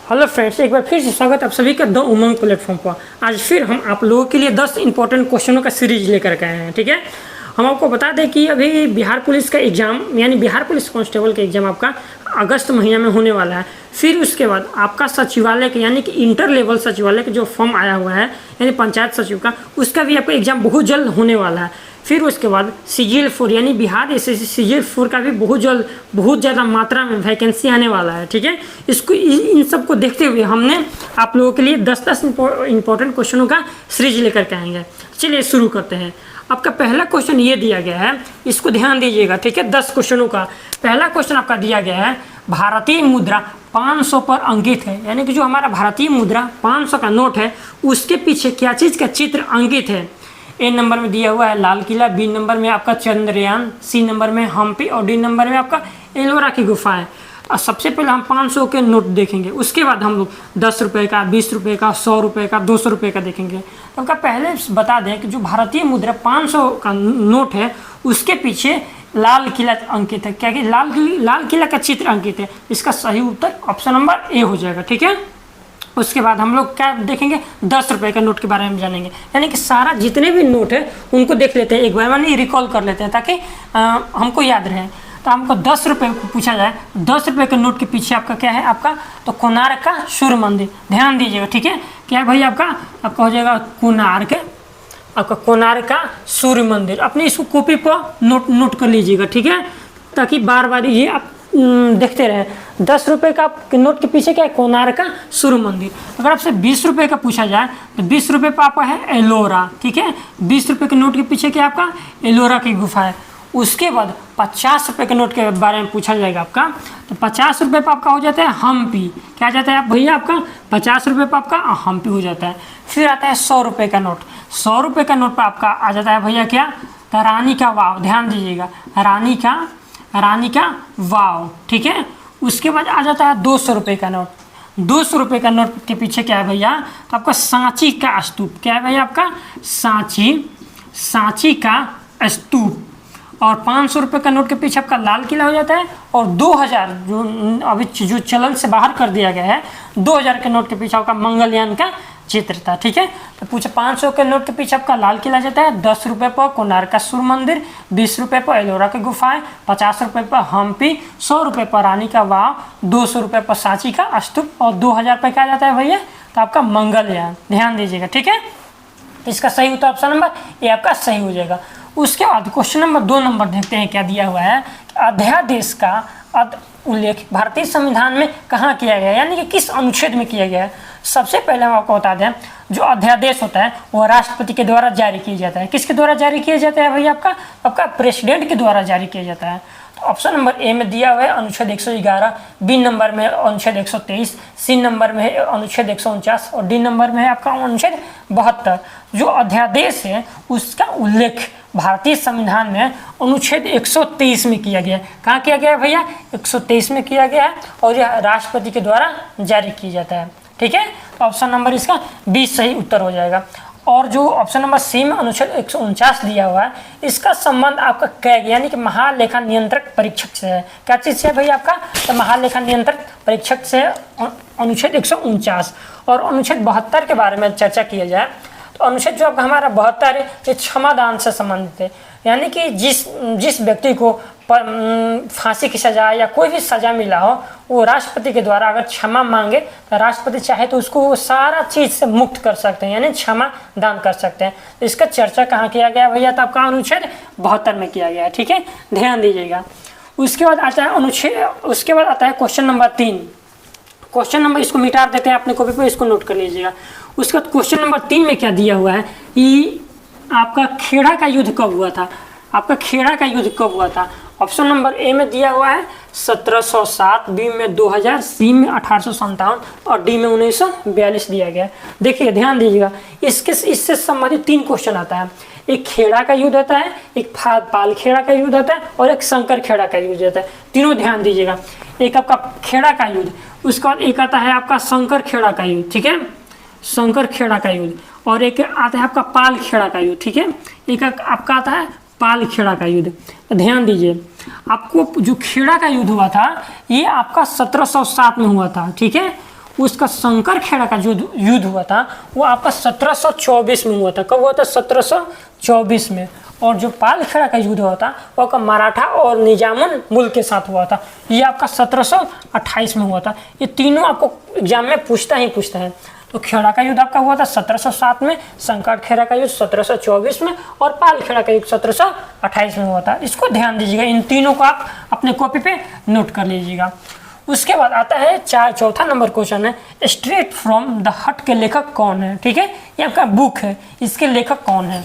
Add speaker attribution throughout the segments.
Speaker 1: Hello friends, एक बार फिर से स्वागत है आप सभी का द उमंग प्लेटफॉर्म पर। आज फिर हम आप लोगों के लिए 10 इंपॉर्टेंट क्वेश्चनों का सीरीज लेकर के आए हैं। ठीक है, हम आपको बता दें कि अभी बिहार पुलिस का एग्ज़ाम यानी बिहार पुलिस कांस्टेबल का एग्ज़ाम आपका अगस्त महीने में होने वाला है। फिर उसके बाद आपका सचिवालय के यानी कि इंटर लेवल सचिवालय का जो फॉर्म आया हुआ है यानी पंचायत सचिव का, उसका भी आपका एग्ज़ाम बहुत जल्द होने वाला है। फिर उसके बाद CGL 4 यानी बिहार एसएससी CGL 4 का भी बहुत जल्द बहुत ज़्यादा मात्रा में वैकेंसी आने वाला है। ठीक है, इसको इन सब को देखते हुए हमने आप लोगों के लिए 10 इंपॉर्टेंट क्वेश्चनों का सीरीज लेकर के आएंगे। चलिए शुरू करते हैं। आपका पहला क्वेश्चन ये दिया गया है, इसको ध्यान दीजिएगा। ठीक है, 10 क्वेश्चनों का पहला क्वेश्चन आपका दिया गया है, भारतीय मुद्रा 500 पर अंकित है, यानी कि जो हमारा भारतीय मुद्रा 500 का नोट है उसके पीछे क्या चीज़ का चित्र अंकित है। ए नंबर में दिया हुआ है लाल किला, बी नंबर में आपका चंद्रयान, सी नंबर में हम्पी और डी नंबर में आपका एलोरा की गुफा है। और सबसे पहले हम 500 के नोट देखेंगे, उसके बाद हम लोग 10 रुपये का, 20 रुपये का, 100 रुपये का, 200 रुपये का देखेंगे। तो आपका पहले बता दें कि जो भारतीय मुद्रा 500 का नोट है उसके पीछे लाल किला अंकित है। क्या कि लाल किला का चित्र अंकित है। इसका सही उत्तर ऑप्शन नंबर ए हो जाएगा। ठीक है, उसके बाद हम लोग क्या देखेंगे, 10 रुपये का नोट के बारे में जानेंगे, यानी कि सारा जितने भी नोट है उनको देख लेते हैं एक बार, यानी रिकॉल कर लेते हैं ताकि हमको याद रहे। तो हमको 10 रुपये को पूछा जाए, 10 रुपये के नोट के पीछे आपका क्या है, आपका तो कोणार्क का सूर्य मंदिर। ध्यान दीजिएगा। ठीक है, क्या है भाई, आपका हो जाएगा कोणार्क का सूर्य मंदिर। अपने इसको कॉपी पर नोट कर लीजिएगा। ठीक है, ताकि बार बार ये आप देखते रहे। 10 रुपये का नोट के पीछे क्या है, कोणार्क का सूर्य मंदिर। अगर आपसे 20 रुपये का पूछा जाए तो 20 रुपये पर आपका है एलोरा। ठीक है, 20 रुपये के नोट के पीछे क्या है आपका, एलोरा की गुफा है। उसके बाद 50 रुपये के नोट के बारे में पूछा जाएगा आपका, तो 50 रुपये पर आपका हो जाता है हम्पी। क्या जाता है आप भैया, आपका 50 रुपये पर आपका हम्पी हो जाता है। फिर आता है 100 रुपये का नोट। 100 रुपये का नोट पर आपका आ जाता है भैया क्या, तो रानी का वाव। ध्यान दीजिएगा, रानी का वाव। ठीक है, उसके बाद आ जाता है 200 रुपये का नोट। 200 रुपये का नोट के पीछे क्या है भैया, तो आपका सांची का स्तूप। क्या है भैया, आपका सांची का स्तूप। और 500 रुपये का नोट के पीछे आपका लाल किला हो जाता है। और 2000 जो अभी जो चलन से बाहर कर दिया गया है, 2000 के नोट के पीछे आपका मंगलयान का चित्र था। ठीक है, तो पूछे 500 के नोट के पीछे आपका लाल किला जाता है, 10 रुपये पर कोणार्क का सूर्य मंदिर, 20 रुपये पर एलोरा की गुफाएं, 50 रुपये पर हम्पी, 100 रुपये पर रानी का वाव, 200 रुपये पर सांची का स्तूप और 2000 पे क्या जाता है भैया, तो आपका मंगलयान। ध्यान दीजिएगा। ठीक है, इसका सही उत्तर ऑप्शन नंबर ए आपका सही हो जाएगा। उसके बाद क्वेश्चन नंबर 2 नंबर देखते हैं क्या दिया हुआ है, अध्यादेश का उल्लेख भारतीय संविधान में कहाँ किया गया है, यानी कि किस अनुच्छेद में किया गया है। सबसे पहले हम आपको बता दें, जो अध्यादेश होता है वो राष्ट्रपति के द्वारा जारी किया जाता है। किसके द्वारा जारी किया जाता है भैया, आपका प्रेसिडेंट के द्वारा जारी किया जाता है। तो ऑप्शन नंबर ए में दिया हुआ है अनुच्छेद 111, बी नंबर में अनुच्छेद 123, सी नंबर में है अनुच्छेद 149 और डी नंबर में है आपका अनुच्छेद 72। जो अध्यादेश है उसका उल्लेख भारतीय संविधान में अनुच्छेद 123 में किया गया है। कहाँ किया गया है भैया, 123 में किया गया है और यह राष्ट्रपति के द्वारा जारी किया जाता है। ठीक है, तो ऑप्शन नंबर इसका 20 सही उत्तर हो जाएगा। और जो ऑप्शन नंबर सी में अनुच्छेद 149 दिया हुआ है, इसका संबंध आपका कैग यानी कि महालेखा नियंत्रक परीक्षक से है। क्या चीज़ से है भैया, आपका तो महालेखा नियंत्रक परीक्षक से अनुच्छेद 149। और अनुच्छेद 72 के बारे में चर्चा किया जाए तो अनुच्छेद जो आपका हमारा 72 है ये क्षमादान से संबंधित है, यानी कि जिस व्यक्ति को फांसी की सजा या कोई भी सजा मिला हो, वो राष्ट्रपति के द्वारा अगर क्षमा मांगे तो राष्ट्रपति चाहे तो उसको वो सारा चीज़ से मुक्त कर सकते हैं, यानी क्षमा दान कर सकते हैं। तो इसका चर्चा कहाँ किया गया भैया, तो आपका अनुच्छेद 72 में किया गया है। ठीक है, ध्यान दीजिएगा। उसके बाद आता है क्वेश्चन नंबर 3। क्वेश्चन नंबर इसको मिटा देते हैं अपने कॉपी पर, इसको नोट कर लीजिएगा। उसके बाद क्वेश्चन नंबर 3 में क्या दिया हुआ है कि आपका खेड़ा का युद्ध कब हुआ था। आपका खेड़ा का युद्ध कब हुआ था। ऑप्शन नंबर ए में दिया हुआ है 1707, बी में 2000, सी में 1857 और डी में 1942 दिया गया है। देखिए ध्यान दीजिएगा, इससे संबंधित 3 क्वेश्चन आता है। एक खेड़ा का युद्ध होता है, एक पाल खेड़ा का युद्ध होता है और एक शंकर खेड़ा का युद्ध होता है। तीनों ध्यान दीजिएगा। एक आपका खेड़ा का युद्ध, उसके बाद एक आता है आपका शंकर खेड़ा का युद्ध। ठीक है, शंकर खेड़ा का युद्ध। और एक आता है आपका पाल खेड़ा का युद्ध। ठीक है, एक आपका आता है पाल खेड़ा का युद्ध। तो ध्यान दीजिए, आपको जो खेड़ा का युद्ध हुआ था ये आपका 1707 में हुआ था। ठीक है, उसका शंकरखेड़ा का जो युद्ध हुआ था वो आपका 1724 में हुआ था। कब हुआ था? 1724 में। और जो पालखेड़ा का युद्ध हुआ था वो आपका मराठा और निजामुन मुल्क के साथ हुआ था, ये आपका 1728 में हुआ था। ये तीनों आपको एग्जाम में पूछता ही पूछता है। तो खेड़ा का युद्ध आपका हुआ था 1707 में, शंकरखेड़ा का युद्ध 1724 में और पालखेड़ा का युद्ध 1728 में हुआ था। इसको ध्यान दीजिएगा, इन तीनों को आप अपने कॉपी पे नोट कर लीजिएगा। उसके बाद आता है चौथा नंबर क्वेश्चन है, स्ट्रेट फ्रॉम द हट के लेखक कौन है? ठीक है, ये आपका बुक है, इसके लेखक कौन है?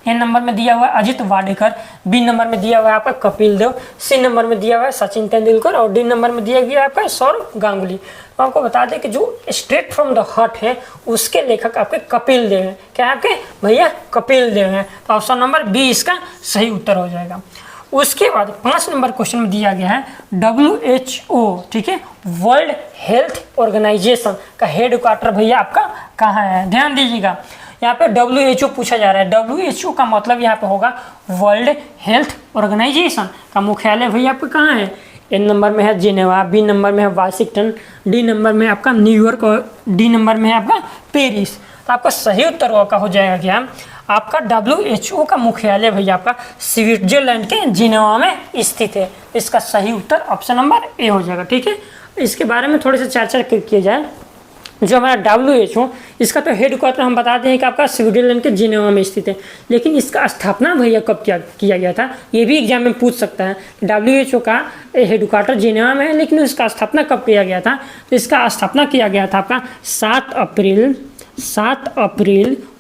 Speaker 1: ए नंबर में दिया हुआ है अजित वाडेकर, बी नंबर में दिया हुआ है आपका कपिल देव, सी नंबर में दिया हुआ है सचिन तेंदुलकर और डी नंबर में दिया गया है आपका सौरव गांगुली। तो आपको बता दें कि जो स्ट्रेट फ्रॉम द हार्ट है उसके लेखक आपके कपिल देव हैं। क्या है आपके भैया? कपिल देव हैं। तो ऑप्शन नंबर बी इसका सही उत्तर हो जाएगा। उसके बाद 5 नंबर क्वेश्चन में दिया गया है WHO, ठीक है, वर्ल्ड हेल्थ ऑर्गेनाइजेशन का हेड क्वार्टर भैया आपका कहाँ है? ध्यान दीजिएगा, यहाँ पे WHO पूछा जा रहा है। WHO का मतलब यहाँ पे होगा वर्ल्ड हेल्थ ऑर्गेनाइजेशन का मुख्यालय भैया आपका कहाँ है? ए नंबर में है जिनेवा, बी नंबर में है वाशिंगटन, डी नंबर में आपका न्यूयॉर्क और डी नंबर में है आपका पेरिस। तो आपका सही उत्तर का हो जाएगा क्या? आपका WHO का मुख्यालय भैया आपका स्विट्जरलैंड के जिनेवा में स्थित है। इसका सही उत्तर ऑप्शन नंबर ए हो जाएगा। ठीक है, इसके बारे में थोड़ी सी चर्चा किया जाए। जो हमारा WHO, इसका तो हेड क्वार्टर हम बताते हैं कि आपका स्विट्जरलैंड के जिनेवा में स्थित है, लेकिन इसका स्थापना भैया कब किया गया था? ये भी एग्जाम में पूछ सकता है। WHO का हेड क्वार्टर जिनेवा में है, लेकिन इसका स्थापना कब किया गया था? तो इसका स्थापना किया गया था आपका 7 अप्रैल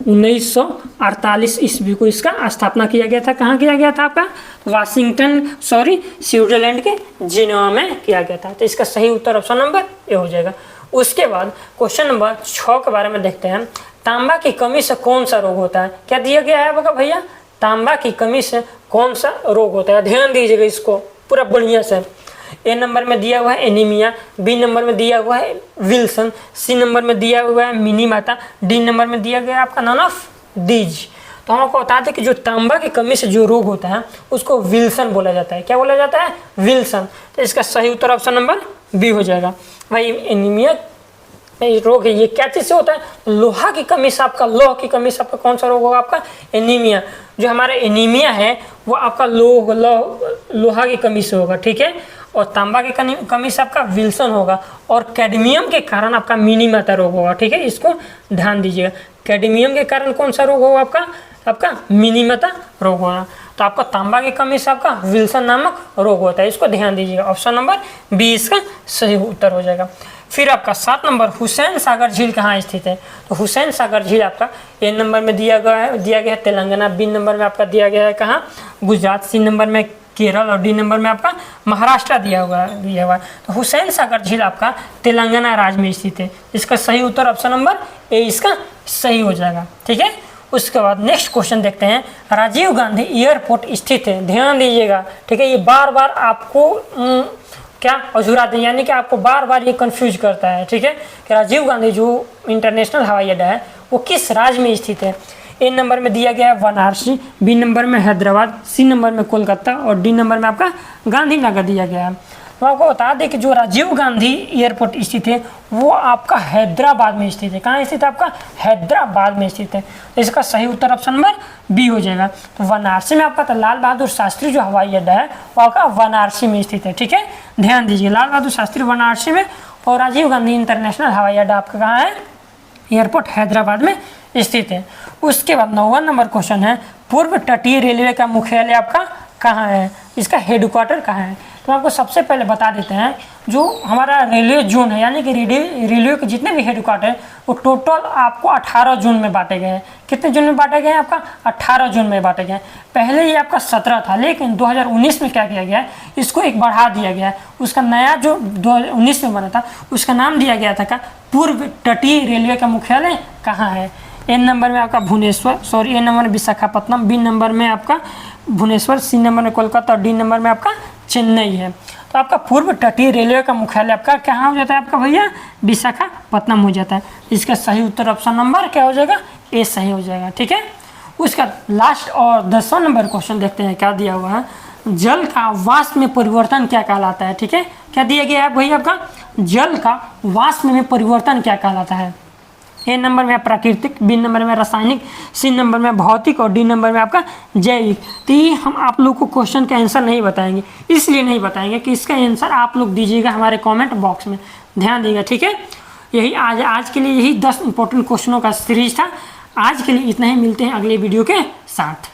Speaker 1: 1948 ईस्वी को इसका स्थापना किया गया था। कहाँ किया गया था? आपका स्विट्जरलैंड के जिनेवा में किया गया था। तो इसका सही उत्तर ऑप्शन नंबर ए हो जाएगा। उसके बाद क्वेश्चन नंबर 6 के बारे में देखते हैं। तांबा की कमी से कौन सा रोग होता है? क्या दिया गया है आपका भैया? तांबा की कमी से कौन सा रोग होता है? ध्यान दीजिएगा इसको पूरा बढ़िया से। ए नंबर में दिया हुआ है एनीमिया, बी नंबर में दिया हुआ है विल्सन, सी नंबर में दिया हुआ है मिनी माता, डी नंबर में दिया गया है आपका नन ऑफ दीज। तो हम आपको बता दें कि जो तांबा की कमी से जो रोग होता है उसको विल्सन बोला जाता है। क्या बोला जाता है? विल्सन। तो इसका सही उत्तर ऑप्शन नंबर बी हो जाएगा। भाई एनीमिया रोग है, ये क्या चीज़ से होता है? लोहा की कमी से आपका कौन सा रोग होगा? आपका एनीमिया। जो हमारा एनीमिया है वो आपका लोहा की कमी से होगा। ठीक है, और तांबा की कमी से आपका विल्सन होगा, और कैडमियम के कारण आपका मिनी माता रोग होगा। ठीक है, इसको ध्यान दीजिएगा। कैडमियम के कारण कौन सा रोग होगा? आपका मिनी माता रोग होगा। तो आपका तांबा की कमी से आपका विल्सन नामक रोग होता है। इसको ध्यान दीजिएगा। ऑप्शन नंबर बी इसका सही उत्तर हो जाएगा। फिर आपका 7 नंबर हुसैन सागर झील कहाँ स्थित है? तो हुसैन सागर झील आपका ए नंबर में दिया गया है तेलंगाना, बी नंबर में आपका दिया गया है कहाँ? गुजरात, सी नंबर में केरल और डी नंबर में आपका महाराष्ट्र दिया हुआ है। तो हुसैन सागर झील आपका तेलंगाना राज्य में स्थित है। इसका सही उत्तर ऑप्शन नंबर ए इसका सही हो जाएगा। ठीक है, उसके बाद नेक्स्ट क्वेश्चन देखते हैं। राजीव गांधी एयरपोर्ट स्थित है। ध्यान दीजिएगा। ठीक है, ये बार बार आपको क्या अधूराते हैं, यानी कि आपको बार बार ये कंफ्यूज करता है। ठीक है, कि राजीव गांधी जो इंटरनेशनल हवाई अड्डा है वो किस राज्य में स्थित है? ए नंबर में दिया गया है वाराणसी, बी नंबर में हैदराबाद, सी नंबर में कोलकाता और डी नंबर में आपका गांधीनगर दिया गया है। तो आपको बता दें कि जो राजीव गांधी एयरपोर्ट स्थित है वो आपका हैदराबाद में स्थित है। कहाँ स्थित है? आपका हैदराबाद में स्थित है। तो इसका सही उत्तर ऑप्शन नंबर बी हो जाएगा। तो वाराणसी में आपका तो लाल बहादुर शास्त्री जो हवाई अड्डा है वो आपका वाराणसी में स्थित है। ठीक है, ध्यान दीजिए, लाल बहादुर शास्त्री वाराणसी में और राजीव गांधी इंटरनेशनल हवाई अड्डा आपका कहाँ है? एयरपोर्ट हैदराबाद में स्थित है। उसके बाद 9वां नंबर क्वेश्चन है, पूर्व तटीय रेलवे का मुख्यालय आपका कहाँ है? इसका हेडक्वार्टर कहाँ है? तो आपको सबसे पहले बता देते हैं, जो हमारा रेलवे जोन है, यानी कि रेलवे के जितने भी हेडक्वार्टर है वो टोटल आपको 18 जोन में बांटे गए हैं। कितने जोन में बांटे गए हैं? आपका 18 जोन में बांटे गए हैं। पहले ये आपका 17 था, लेकिन 2019 में क्या किया गया है? इसको एक बढ़ा दिया गया है। उसका नया जो 2019 में बना था उसका नाम दिया गया था क्या? पूर्व तटीय रेलवे का मुख्यालय कहाँ है? ए नंबर में आपका भुवनेश्वर, ए नंबर में विशाखापट्टनम, बी नंबर में आपका भुवनेश्वर, सी नंबर में कोलकाता और डी नंबर में आपका चेन्नई है। तो आपका पूर्व तटीय रेलवे का मुख्यालय आपका कहाँ हो जाता है? आपका भैया विशाखापट्टनम हो जाता है। इसका सही उत्तर ऑप्शन नंबर क्या हो जाएगा? ए सही हो जाएगा। ठीक है, उसका लास्ट और 10वां नंबर क्वेश्चन देखते हैं क्या दिया हुआ है। जल का वाष्प में परिवर्तन क्या कहलाता है? ठीक है, क्या दिया गया है भैया? आपका जल का वाष्प में परिवर्तन क्या कहलाता है? ए नंबर में प्राकृतिक, बी नंबर में रासायनिक, सी नंबर में भौतिक और डी नंबर में आपका जैविक। तो ये हम आप लोग को क्वेश्चन का आंसर नहीं बताएंगे, इसलिए नहीं बताएंगे कि इसका आंसर आप लोग दीजिएगा हमारे कमेंट बॉक्स में, ध्यान दीजिएगा, ठीक है। यही आज के लिए यही 10 इंपॉर्टेंट क्वेश्चनों का सीरीज था। आज के लिए इतना ही, मिलते हैं अगले वीडियो के साथ।